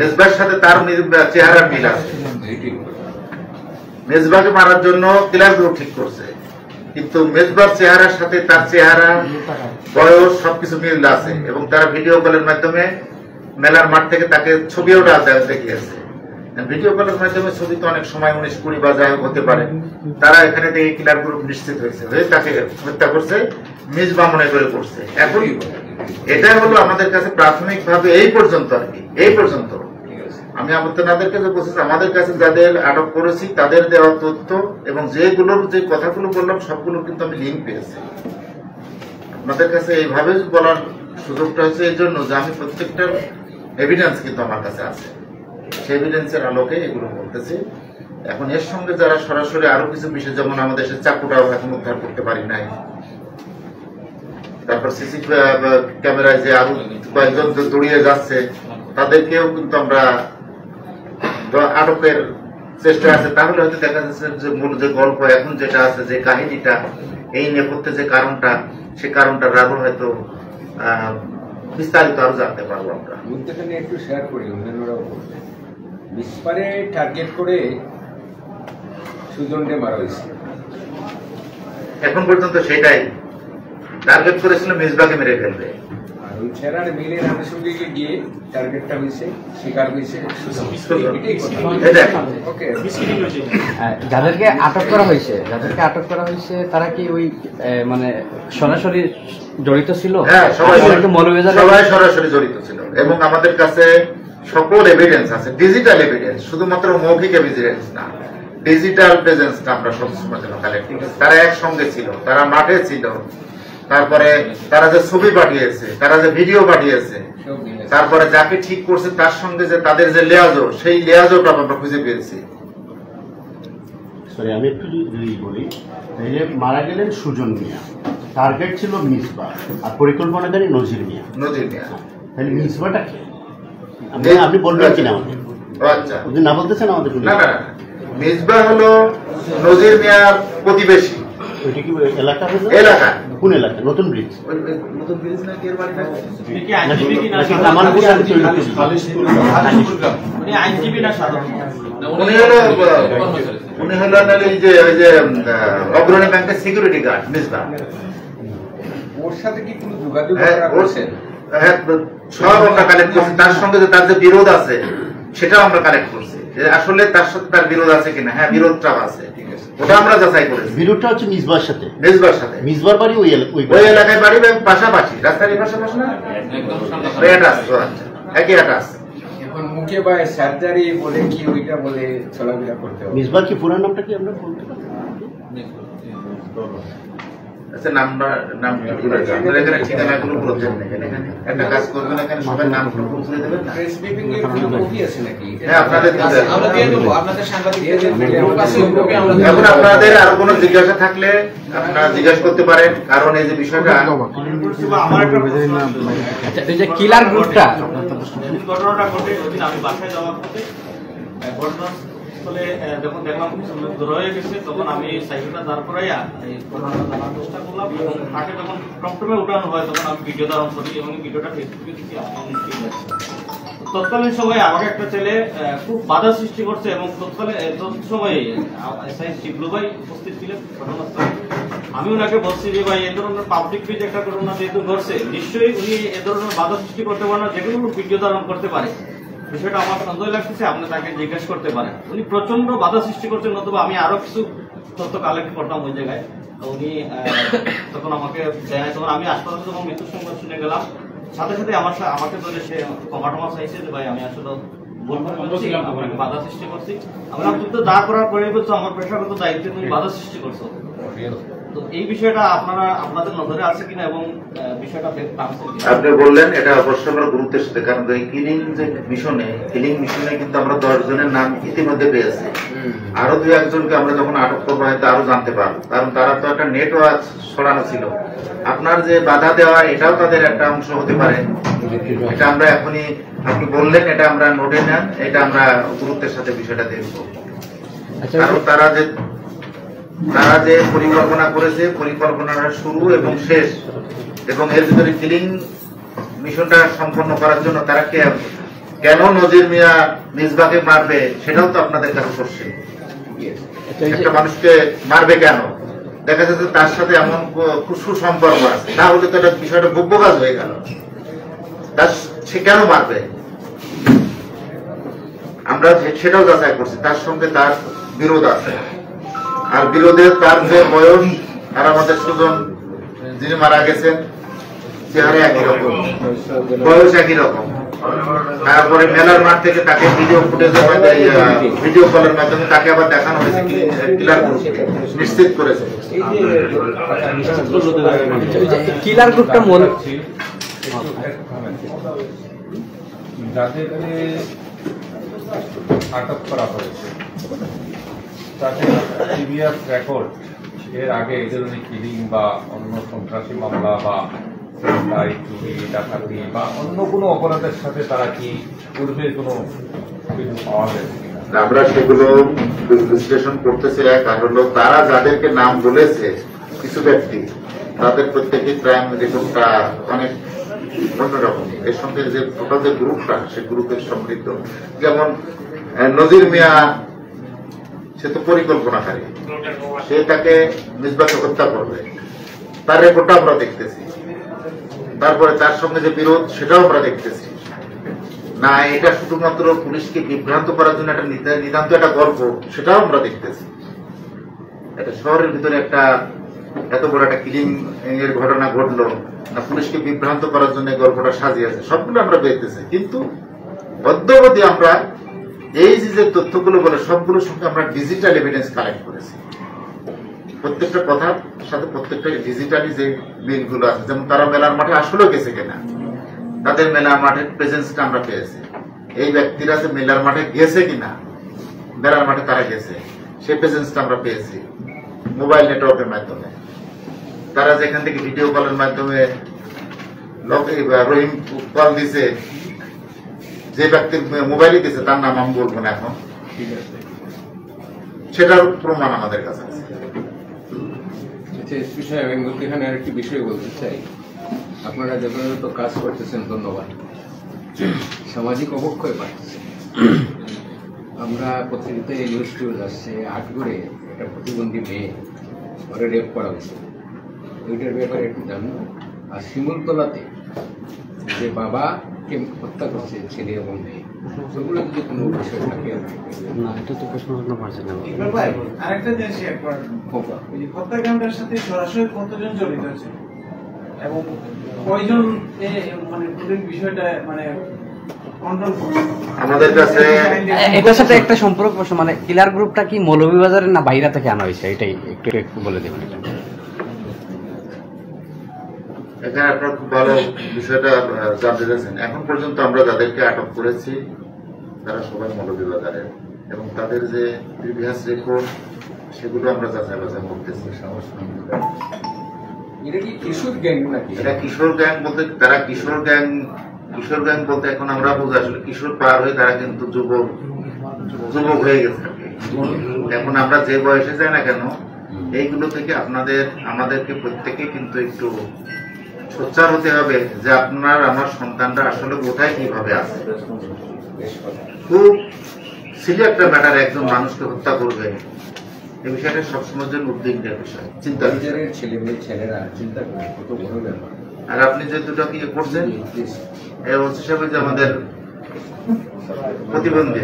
মেজবার সাথে তার চেহারার মিল আছে। মেজবাকে মারার জন্য কিলার গ্রুপ ঠিক করছে, কিন্তু মেজবার চেহারার সাথে তার চেহারা, বয়স সবকিছু মিল আছে, এবং তারা ভিডিও কলের মাধ্যমে মেলার মাঠ থেকে তাকে ছবিও দেখিয়েছে। ভিডিও কলের মাধ্যমে ছবি তো অনেক সময় 19-20 বা যাই হতে পারে। তারা এখানে দেখে কিলার গ্রুপ নিশ্চিত হয়েছে, তাকে হত্যা করছে, মেজবা মনে করে করছে। এখন এটা হলো আমাদের কাছে প্রাথমিক ভাবে এই পর্যন্ত আর কি, এই পর্যন্ত আমি আপনাদের কাছে বলছি, আমাদের কাছে যাদের আটক করেছি তাদের দেওয়া তথ্য এবং যেগুলোর যে কথাগুলো বললাম সবগুলো কিন্তু আমি লিঙ্ক পেয়েছি। আপনাদের কাছে এইভাবে বলার সুযোগটা হচ্ছে এই জন্য যে আমি প্রত্যেকটা এভিডেন্স কিন্তু আমার কাছে আছে, সেই এভিডেন্সের আলোকে এগুলো বলতেছি। এখন এর সঙ্গে যারা সরাসরি আরো কিছু বিষয়, যেমন আমাদের সে চাকুটাও এখন উদ্ধার করতে পারি নাই, তারপর সিসি ক্যামেরায় যে আরো কয়েকজন দৌড়িয়ে যাচ্ছে তাদেরকেও কিন্তু আমরা আটকের চেষ্টা আছে। তাহলে হয়তো দেখা যাচ্ছে যে মূল যে গল্প এখন যেটা আছে, যে কাহিনীটা, এই নেপথ্যে যে কারণটা, সে কারণটা রাহুল হয়তো বিস্তারিত আরো জানতে পারবো আমরা। মুদ্রাটা নিয়ে একটু শেয়ার করি, অন্যান্যরাও বলবে। মিসবারে টার্গেট করে সুজনকে মারা হয়েছে, এখন পর্যন্ত সেটাই টার্গেট করেছিল, মিসবাকে মেরে ফেলবে। আর ওই ছেড়ার মিলের আনুষঙ্গিকে গিয়ে টার্গেটটা হয়েছে, শিকার হয়েছে। যাদেরকে আটক করা হয়েছে তারা কি ওই মানে সরাসরি জড়িত ছিল? হ্যাঁ, সবাই সরাসরি জড়িত ছিল, এবং আমাদের কাছে সকল এভিডেন্স আছে, ডিজিটাল এভিডেন্স, শুধুমাত্র মৌখিক এভিডেন্স না, ডিজিটাল প্রেজেন্সটা আমরা সবসময় কালেক্ট করেছি। তারা একসঙ্গে ছিল, তারা মাঠে ছিল, তারপরে তারা যে ছবি পাঠিয়েছে, তারা যে ভিডিও পাঠিয়েছে, তারপরে যাকে ঠিক করছে তার সঙ্গে যে তাদের যে লেয়াজো, সেই লেয়াজোটা আমরা খুঁজে পেয়েছি। সরি, আমি একটু যদি বলি, মারা গেলেন সুজন মিয়া, টার্গেট ছিল মিসবা, আর পরিকল্পনাকারী নজির মিয়া। তাহলে মিসবাটা কি? আপনি বলবেন কিনা আমাদের? আচ্ছা, না বলতেছেন আমাদের? না, মিসবা হলো নজির মিয়ার প্রতিবেশী। ওইটা কি এলাকা? এলাকা কোন এলাকা? নতুন ব্রিজ। নতুন ব্রিজ না, কি এর বাড়ি না? উনি হলো ওই যে অগ্রণী ব্যাংকের সিকিউরিটি গার্ড মিসবা। ওর সাথে কি কোনো যোগাযোগ করছেন? হ্যাঁ, সব আমরা কালেক্ট করছি। তার সঙ্গে যে তার যে বিরোধ আছে সেটাও আমরা কালেক্ট করছি, আসলে তার সাথে তার বিরোধ আছে কিনা। হ্যাঁ, বিরোধটাও আছে, ওটা আমরা যাচাই করেছি। বিরোধটা হচ্ছে মিসবার সাথে। মিসবার বাড়ি ওই এলাকায় বাড়ি, পাশাপাশি, রাস্তার পাশাপাশি না, একই অ্যাটাচ। এখন মুখে বা সার্জারি বলে কি ওইটা বলে চলাফেরা করতে হবে। মিসবার কি পুরো নামটা কি আমরা বলতে পারি? আচ্ছা, এখানে ঠিকানাগুলো বলছেন না, একটা কাজ করবেন, এখানে সবাই নাম খুঁজে দেবেন। হ্যাঁ, এখন আপনাদের আরো কোনো জিজ্ঞাসা থাকলে আপনারা জিজ্ঞাসা করতে পারেন, কারণ এই যে বিষয়টা কিলার গ্রুপটা ঘটনাটা ঘটে আমি বাসায় যাওয়ার পথে ঘটনাস্থলে যখন দেখলাম রয়ে গেছে, তখন আমি সাইকেলটা দাঁড় করাইয়া এই ঘটনাটা জানার চেষ্টা করলাম, এবং হাটে যখন টমটমে উঠানো হয় তখন আমি ভিডিও ধারণ করি এবং ভিডিওটা ফেসবুকে দিচ্ছি। তৎকালীন সময়ে আমাকে একটা ছেলে খুব বাধা সৃষ্টি করছে, এবং তৎকালীন সময়ে শিবলু ভাই উপস্থিত ছিলেন ঘটনাস্থলে। আমি ওনাকে বলছি যে ভাই, এ ধরনের পাবলিক পেজ একটা ঘটনা যেহেতু ঘটছে, নিশ্চয়ই উনি এ ধরনের বাধা সৃষ্টি করতে পারে না, যেগুলো ভিডিও ধারণ করতে পারে। বিষয়টা আমার সন্দেহ লাগতেছে, আপনি তাকে জিজ্ঞেস করতে পারেন। উনি প্রচন্ড বাধা সৃষ্টি করছেন, নতুবা আমি আরো কিছু তথ্য কালেক্ট করতাম ওই জায়গায়। উনি তখন আমাকে দেয়, তখন আমি হাসপাতালে যখন মৃত্যুর সংবাদ শুনে গেলাম, সাথে সাথে আমাকে ধরে সে ক্ষমা চাইছে যে ভাই, আমি আসলে আপনাকে বাধা সৃষ্টি করছি। আমরা তুমি তো দাঁড় করার পরে বলছো আমার পেশাগত দায়িত্বে তুমি বাধা সৃষ্টি করছো। তো এই বিষয়টা আপনাদের নজরে আছে কিনা, এবং বিষয়টা আপনি বললেন, এটা অবশ্যই আমরা গুরুত্বের সাথে, কারণ এই কিলিং মিশনে কিন্তু আমরা 10 জনের নাম ইতিমধ্যে পেয়েছি। আরো 2-1 জনকে আমরা যখন আটক করবো হয়তো আরো জানতে পারবো, কারণ তারা তো একটা নেটওয়ার্ক ছড়ানো ছিল। আপনার যে বাধা দেওয়া, এটাও তাদের একটা অংশ হতে পারে। এটা আমরা এখনই, আপনি বললেন, এটা আমরা নোটে নেন, এটা আমরা গুরুত্বের সাথে বিষয়টা দেখবো। কারণ তারা যে পরিকল্পনা করেছে, পরিকল্পনাটা শুরু এবং শেষ, এবং এর ভিতরে কিলিং মিশনটা সম্পন্ন করার জন্য তারা কে কেন নজির মিয়া মিসবাকে মারবে সেটাও তো আপনাদের কাছে প্রশ্ন। একটা মানুষকে মারবে কেন? দেখা যাচ্ছে তার সাথে এমন সুসম্পর্ক আছে, তাহলে তো এটা বিষয়টা বুব্বকাজ হয়ে গেল। সে কেন মারবে? আমরা সেটাও যাচাই করছি, তার সঙ্গে তার বিরোধ আছে। আর বিরোধের তার যে বয়স, আর আমাদের সুজন যিনি মারা গেছেন চেহারা একই রকম, বয়স একই রকম। তারপরে মেলার মাঠ থেকে তাকে ভিডিও ফুটেজের মাধ্যমে, ভিডিও কলের মাধ্যমে তাকে আবার দেখানো হয়েছে, কিলার গ্রুপ নিশ্চিত করেছে। কিলার গ্রুপটা যাদেরকে আটক করা হয়েছে তাদের সিরিয়াস রেকর্ড, এর আগে এই ধরনের কিলিং বা অন্য সন্ত্রাসী মামলা বা চুরি ডাকাতি বা অন্য কোনো অপরাধের সাথে তারা কি পূর্বে কোনো কিছু পাওয়া গেছে কিনা? আমরা সেগুলো বিশ্লেষণ করতেছি। এক আর হলো তারা যাদেরকে নাম বলেছে কিছু ব্যক্তি, তাদের প্রত্যেকের ক্রাইম রেকর্ডটা অনেক অন্যরকম। এর সঙ্গে যে টোটাল যে গ্রুপটা, সে গ্রুপের সমৃদ্ধ। যেমন নজির মিয়া, সে তো পরিকল্পনাকারী, সে তাকে মিসবাকে হত্যা করবে, তার রেকর্ডটা আমরা দেখতেছি। তারপরে তার সঙ্গে যে বিরোধ, সেটাও আমরা দেখতেছি। না এটা শুধুমাত্র পুলিশকে বিভ্রান্ত করার জন্য একটা নিতান্ত একটা গল্প, সেটাও আমরা দেখতেছি। একটা শহরের ভিতরে একটা এত বড় একটা কিলিং এর ঘটনা ঘটলো, না পুলিশকে বিভ্রান্ত করার জন্য গল্পটা সাজিয়েছে, সবগুলো আমরা দেখতেছি। কিন্তু অদ্যাবধি আমরা এই যে তথ্যগুলো বলে সবগুলোর সঙ্গে আমরা ডিজিটাল এভিডেন্স কালেক্ট করেছি। প্রত্যেকটা কথার সাথে প্রত্যেকটা ডিজিটালি যে মিলগুলো আছে, যেমন তারা মেলার মাঠে আসলেও গেছে কিনা, তাদের মেলার মাঠের প্রেজেন্সটা আমরা পেয়েছি। এই ব্যক্তিরা যে মেলার মাঠে গেছে কিনা, মেলার মাঠে তারা গেছে, সেই প্রেজেন্সটা আমরা পেয়েছি মোবাইল নেটওয়ার্কের মাধ্যমে। তারা যেখান থেকে ভিডিও কলের মাধ্যমে রহিম কল দিছে, যে ব্যক্তির মোবাইলে দিছে তার নাম আমি বলবো না এখন, সেটার প্রমাণ আমাদের কাছে আছে। এখানে আরেকটি বিষয় বলতে চাই, আপনারা যথাযথ কাজ করতেছেন, ধন্যবাদ। সামাজিক অবক্ষয় বাড়ছে। আমরা পত্রিকাতে নিউজ আসছে, আটগড়ে একটা প্রতিবন্ধী মেয়ে, ওরা রেপ করা হয়েছে, ওইটার ব্যাপারে একটু জানবো। আর শিমুলতলাতে যে বাবাকে হত্যা করছে ছেলে এবং মেয়ে, সেগুলো যদি কোনো বিষয় থাকে। না, এটা তো প্রশ্ন পারছে না। আরেকটা জিনিস একবার, হত্যাকাণ্ডের সাথে সরাসরি কতজন জড়িত আছে এবং কয়জন মানে পুরো বিষয়টা মানে কন্ট্রোল করছে? আমাদের কাছে এটার সাথে একটা সম্পর্ক প্রশ্ন, মানে কিলার গ্রুপটা কি মৌলভীবাজারের না বাইরে থেকে আনা হয়েছে, এটাই একটু বলে দেবেন। এখানে আপনার খুব ভালো বিষয়টা জানতে চাচ্ছেন। এখন পর্যন্ত আমরা যাদেরকে আটক করেছি তারা সবাই মৌলভীবাজারের, এবং তাদের যে প্রিভিয়াস রেকর্ড সেগুলো আমরা যাচাই বাছাই করতেছি। এটা কি কিশোর গ্যাং নাকি? এটা কিশোর গ্যাং বলতে, তারা কিশোর গ্যাং বলতে এখন আমরা বুঝি আসলে কিশোর পার হয়ে তারা কিন্তু যুবক হয়ে গেছে। এখন আমরা যে বয়সে যাই না কেন, এইগুলো থেকে আমাদেরকে প্রত্যেকে কিন্তু একটু সোচ্চার হতে হবে যে আমার সন্তানরা আসলে কোথায় কিভাবে আছে। খুব সিরিয়াস একটা ম্যাটার, একজন মানুষকে হত্যা করবে, এই বিষয়টা সবসময়ের জন্য উদ্বিগ্নের বিষয়, চিন্তা। ছেলেরা চিন্তা করে কত বড় ব্যাপার। আর আপনি যে দুটো কি করছেন, এই হিসাবে যে আমাদের প্রতিবন্ধী